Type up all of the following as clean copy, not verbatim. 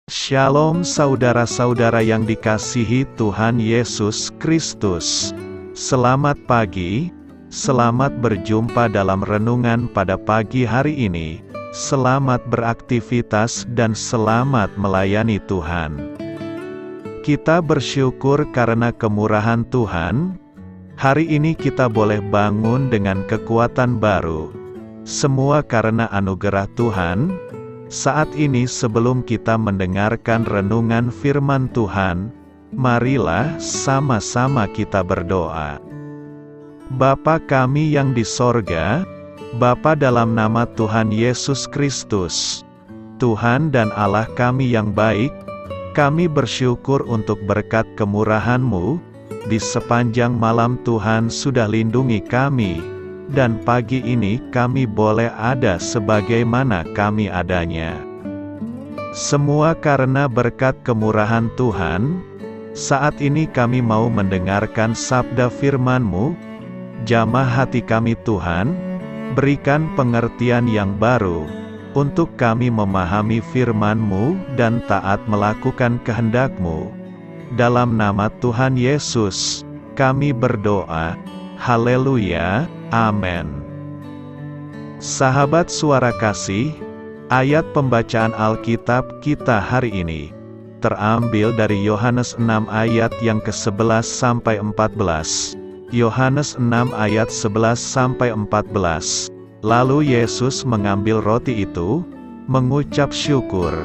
Shalom saudara-saudara yang dikasihi Tuhan Yesus Kristus. Selamat pagi, selamat berjumpa dalam renungan pada pagi hari ini. Selamat beraktivitas dan selamat melayani Tuhan. Kita bersyukur karena kemurahan Tuhan. Hari ini kita boleh bangun dengan kekuatan baru. Semua karena anugerah Tuhan. Saat ini sebelum kita mendengarkan renungan firman Tuhan, marilah sama-sama kita berdoa. Bapa kami yang di sorga, Bapa dalam nama Tuhan Yesus Kristus, Tuhan dan Allah kami yang baik, kami bersyukur untuk berkat kemurahan-Mu, di sepanjang malam Tuhan sudah lindungi kami. Dan pagi ini kami boleh ada sebagaimana kami adanya. Semua karena berkat kemurahan Tuhan. Saat ini kami mau mendengarkan sabda firman-Mu. Jamah hati kami Tuhan, berikan pengertian yang baru, untuk kami memahami firman-Mu dan taat melakukan kehendak-Mu. Dalam nama Tuhan Yesus, kami berdoa. Haleluya. Amin. Sahabat suara kasih, ayat pembacaan Alkitab kita hari ini terambil dari Yohanes 6 ayat yang ke-11 sampai 14. Yohanes 6 ayat 11 sampai 14. Lalu Yesus mengambil roti itu, mengucap syukur,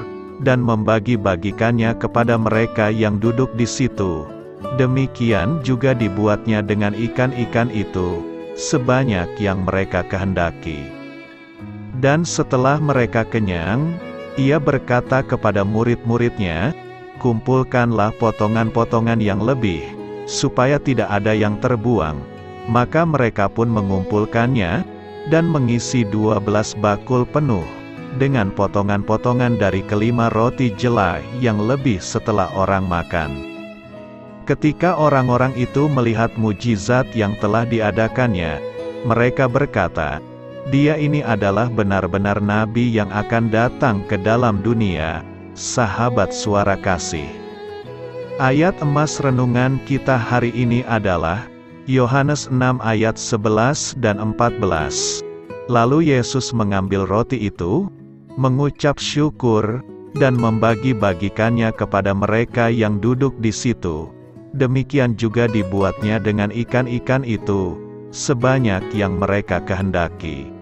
dan membagi-bagikannya kepada mereka yang duduk di situ. Demikian juga dibuatnya dengan ikan-ikan itu, sebanyak yang mereka kehendaki. Dan setelah mereka kenyang, ia berkata kepada murid-muridnya, kumpulkanlah potongan-potongan yang lebih, supaya tidak ada yang terbuang. Maka mereka pun mengumpulkannya, dan mengisi 12 bakul penuh, dengan potongan-potongan dari kelima roti jelai yang lebih setelah orang makan. Ketika orang-orang itu melihat mujizat yang telah diadakannya, mereka berkata, "Dia ini adalah benar-benar nabi yang akan datang ke dalam dunia." Sahabat suara kasih, ayat emas renungan kita hari ini adalah Yohanes 6 ayat 11 dan 14. Lalu Yesus mengambil roti itu, mengucap syukur, dan membagi-bagikannya kepada mereka yang duduk di situ. Demikian juga dibuatnya dengan ikan-ikan itu, sebanyak yang mereka kehendaki.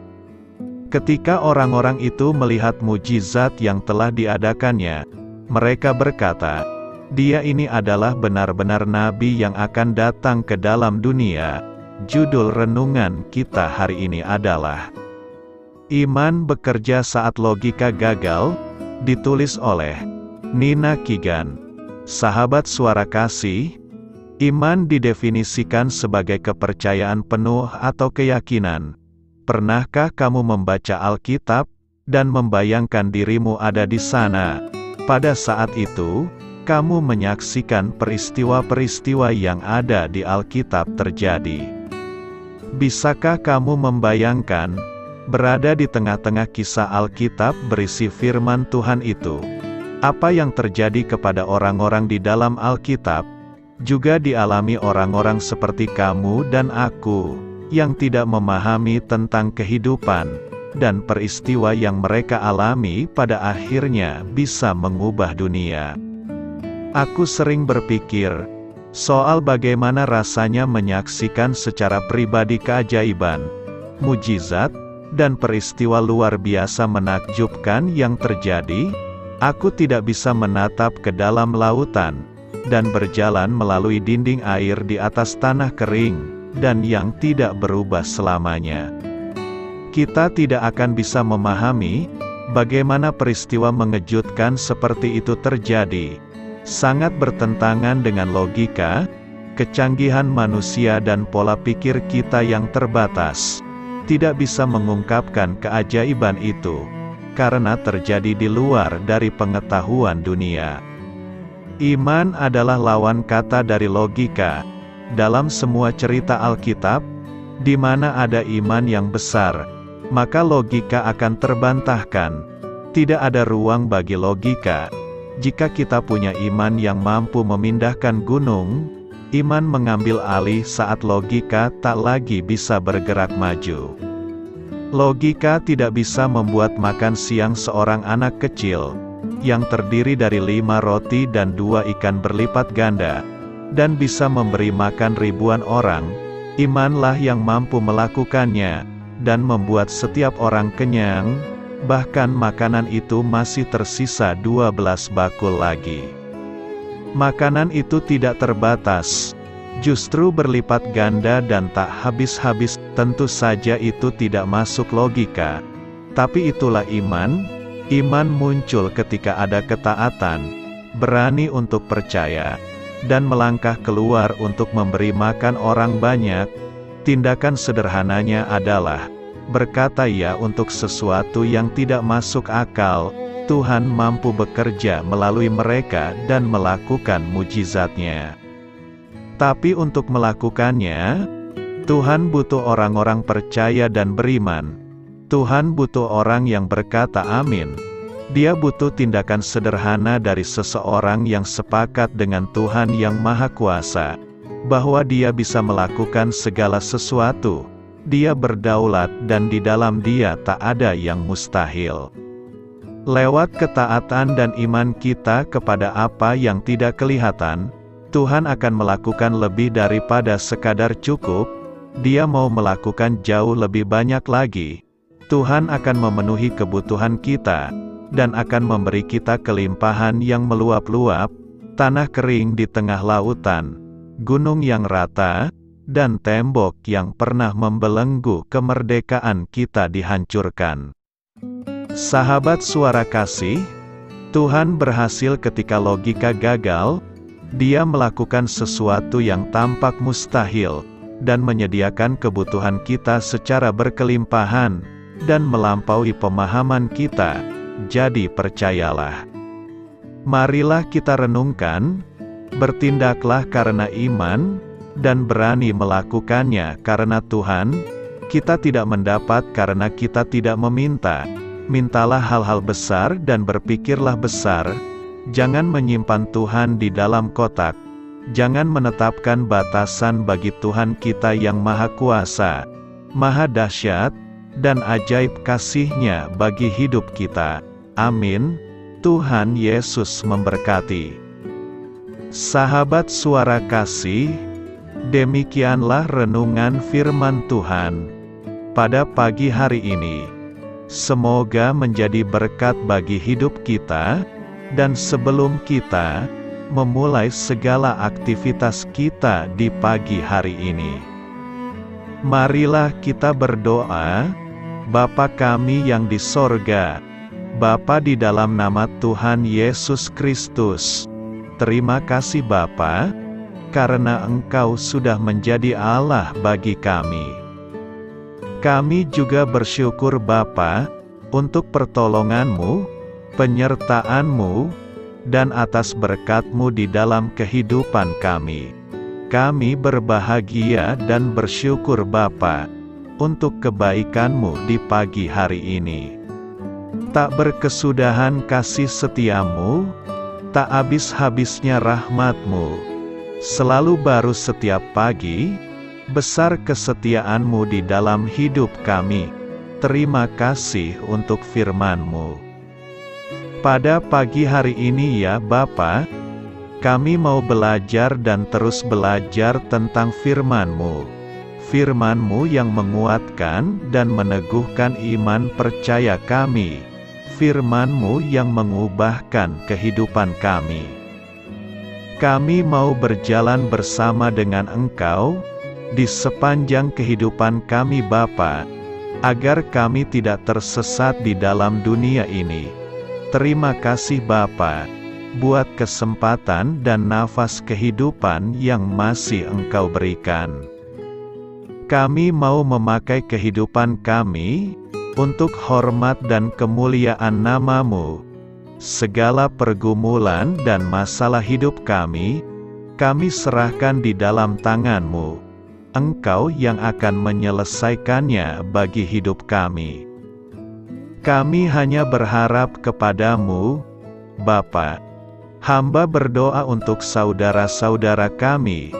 Ketika orang-orang itu melihat mujizat yang telah diadakannya, mereka berkata, "Dia ini adalah benar-benar nabi yang akan datang ke dalam dunia." Judul renungan kita hari ini adalah Iman Bekerja Saat Logika Gagal, ditulis oleh Nina Kigan. Sahabat suara kasih, iman didefinisikan sebagai kepercayaan penuh atau keyakinan. Pernahkah kamu membaca Alkitab, dan membayangkan dirimu ada di sana? Pada saat itu, kamu menyaksikan peristiwa-peristiwa yang ada di Alkitab terjadi. Bisakah kamu membayangkan, berada di tengah-tengah kisah Alkitab berisi firman Tuhan itu? Apa yang terjadi kepada orang-orang di dalam Alkitab, juga dialami orang-orang seperti kamu dan aku, yang tidak memahami tentang kehidupan, dan peristiwa yang mereka alami pada akhirnya bisa mengubah dunia. Aku sering berpikir, soal bagaimana rasanya menyaksikan secara pribadi keajaiban, mujizat, dan peristiwa luar biasa menakjubkan yang terjadi. Aku tidak bisa menatap ke dalam lautan, dan berjalan melalui dinding air di atas tanah kering, dan yang tidak berubah selamanya. Kita tidak akan bisa memahami, bagaimana peristiwa mengejutkan seperti itu terjadi. Sangat bertentangan dengan logika, kecanggihan manusia dan pola pikir kita yang terbatas. Tidak bisa mengungkapkan keajaiban itu, karena terjadi di luar dari pengetahuan dunia. Iman adalah lawan kata dari logika. Dalam semua cerita Alkitab, di mana ada iman yang besar, maka logika akan terbantahkan. Tidak ada ruang bagi logika. Jika kita punya iman yang mampu memindahkan gunung, iman mengambil alih saat logika tak lagi bisa bergerak maju. Logika tidak bisa membuat makan siang seorang anak kecil, yang terdiri dari 5 roti dan 2 ikan berlipat ganda, dan bisa memberi makan ribuan orang. Imanlah yang mampu melakukannya, dan membuat setiap orang kenyang, bahkan makanan itu masih tersisa 12 bakul lagi. Makanan itu tidak terbatas, justru berlipat ganda dan tak habis-habis. Tentu saja itu tidak masuk logika, tapi itulah iman. Iman muncul ketika ada ketaatan, berani untuk percaya, dan melangkah keluar untuk memberi makan orang banyak. Tindakan sederhananya adalah berkata ya untuk sesuatu yang tidak masuk akal. Tuhan mampu bekerja melalui mereka dan melakukan mujizat-Nya. Tapi untuk melakukannya, Tuhan butuh orang-orang percaya dan beriman. Tuhan butuh orang yang berkata amin. Dia butuh tindakan sederhana dari seseorang yang sepakat dengan Tuhan yang Maha Kuasa, bahwa Dia bisa melakukan segala sesuatu. Dia berdaulat dan di dalam Dia tak ada yang mustahil. Lewat ketaatan dan iman kita kepada apa yang tidak kelihatan, Tuhan akan melakukan lebih daripada sekadar cukup. Dia mau melakukan jauh lebih banyak lagi. Tuhan akan memenuhi kebutuhan kita, dan akan memberi kita kelimpahan yang meluap-luap, tanah kering di tengah lautan, gunung yang rata, dan tembok yang pernah membelenggu kemerdekaan kita dihancurkan. Sahabat Suara Kasih, Tuhan berhasil ketika logika gagal. Dia melakukan sesuatu yang tampak mustahil, dan menyediakan kebutuhan kita secara berkelimpahan, dan melampaui pemahaman kita. Jadi percayalah. Marilah kita renungkan, bertindaklah karena iman, dan berani melakukannya karena Tuhan. Kita tidak mendapat karena kita tidak meminta. Mintalah hal-hal besar dan berpikirlah besar. Jangan menyimpan Tuhan di dalam kotak. Jangan menetapkan batasan bagi Tuhan kita yang Maha Kuasa, Maha Dahsyat, dan ajaib kasih-Nya bagi hidup kita. Amin. Tuhan Yesus memberkati. Sahabat Suara Kasih, demikianlah renungan firman Tuhan pada pagi hari ini. Semoga menjadi berkat bagi hidup kita, dan sebelum kita memulai segala aktivitas kita di pagi hari ini, marilah kita berdoa. Bapa kami yang di sorga, Bapa di dalam nama Tuhan Yesus Kristus, terima kasih Bapa, karena Engkau sudah menjadi Allah bagi kami. Kami juga bersyukur Bapa, untuk pertolongan-Mu, penyertaan-Mu, dan atas berkat-Mu di dalam kehidupan kami. Kami berbahagia dan bersyukur Bapa, untuk kebaikan-Mu di pagi hari ini. Tak berkesudahan kasih setia-Mu, tak habis-habisnya rahmat-Mu. Selalu baru setiap pagi, besar kesetiaan-Mu di dalam hidup kami. Terima kasih untuk firman-Mu. Pada pagi hari ini ya Bapa, kami mau belajar dan terus belajar tentang firman-Mu. Firman-Mu yang menguatkan dan meneguhkan iman percaya kami. Firman-Mu yang mengubahkan kehidupan kami. Kami mau berjalan bersama dengan Engkau, di sepanjang kehidupan kami Bapa, agar kami tidak tersesat di dalam dunia ini. Terima kasih Bapa, buat kesempatan dan nafas kehidupan yang masih Engkau berikan. Kami mau memakai kehidupan kami, untuk hormat dan kemuliaan nama-Mu. Segala pergumulan dan masalah hidup kami serahkan di dalam tangan-Mu. Engkau yang akan menyelesaikannya bagi hidup kami. Kami hanya berharap kepada-Mu, Bapa. Hamba berdoa untuk saudara-saudara kami,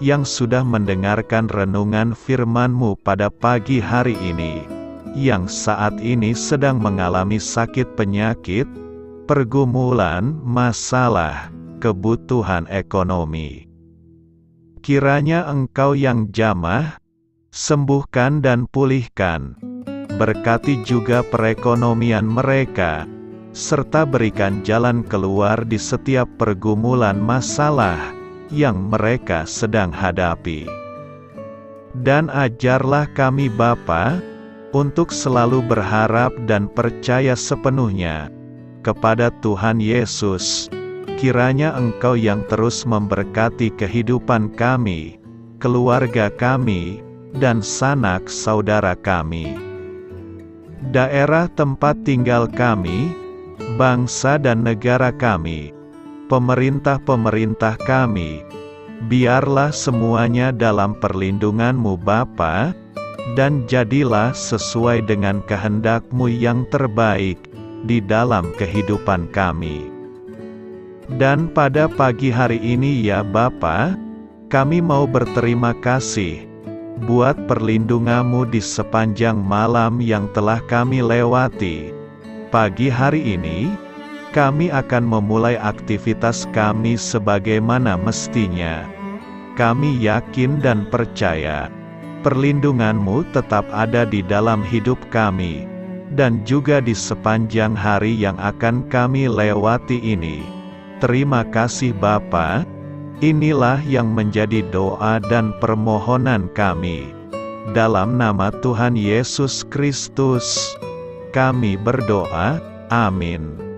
yang sudah mendengarkan renungan firman-Mu pada pagi hari ini, yang saat ini sedang mengalami sakit penyakit, pergumulan, masalah, kebutuhan ekonomi. Kiranya Engkau yang jamah, sembuhkan dan pulihkan. Berkati juga perekonomian mereka, serta berikan jalan keluar di setiap pergumulan masalah yang mereka sedang hadapi. Dan ajarlah kami Bapa, untuk selalu berharap dan percaya sepenuhnya kepada Tuhan Yesus. Kiranya Engkau yang terus memberkati kehidupan kami, keluarga kami, dan sanak saudara kami, daerah tempat tinggal kami, bangsa dan negara kami, pemerintah-pemerintah kami, biarlah semuanya dalam perlindungan-Mu Bapa, dan jadilah sesuai dengan kehendak-Mu yang terbaik di dalam kehidupan kami. Dan pada pagi hari ini ya Bapa, kami mau berterima kasih buat perlindungan-Mu di sepanjang malam yang telah kami lewati. Pagi hari ini, kami akan memulai aktivitas kami sebagaimana mestinya. Kami yakin dan percaya, perlindungan-Mu tetap ada di dalam hidup kami, dan juga di sepanjang hari yang akan kami lewati ini. Terima kasih Bapa. Inilah yang menjadi doa dan permohonan kami. Dalam nama Tuhan Yesus Kristus, kami berdoa, amin.